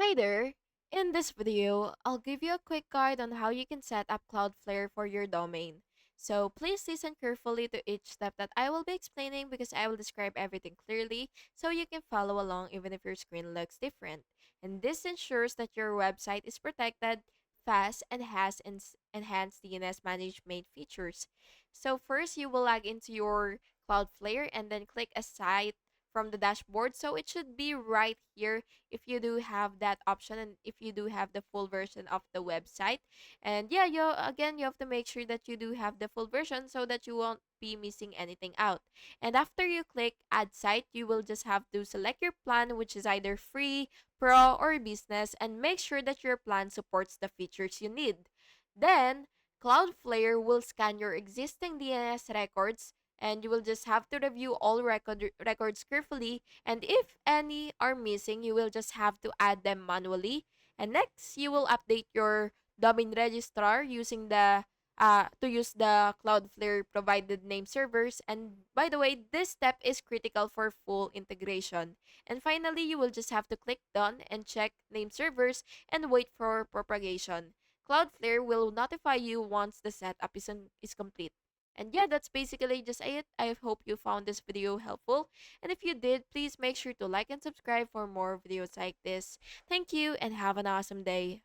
Hi there! In this video, I'll give you a quick guide on how you can set up Cloudflare for your domain. So please listen carefully to each step that I will be explaining because I will describe everything clearly so you can follow along even if your screen looks different. And this ensures that your website is protected, fast, and has enhanced DNS management features. So first, you will log into your Cloudflare and then click a site from the dashboard. So it should be right here if you do have that option and if you do have the full version of the website. And yeah, you have to make sure that you do have the full version so that you won't be missing anything out. And after you click add site, you will just have to select your plan, which is either free, pro, or business, and make sure that your plan supports the features you need. Then Cloudflare will scan your existing DNS records, and you will just have to review all records carefully, and if any are missing, you will just have to add them manually. And next, you will update your domain registrar using the to use the Cloudflare provided name servers. And by the way, this step is critical for full integration. And finally, you will just have to click done and check name servers and wait for propagation. Cloudflare will notify you once the setup is complete. And yeah, that's basically just it. I hope you found this video helpful. And if you did, please make sure to like and subscribe for more videos like this. Thank you and have an awesome day.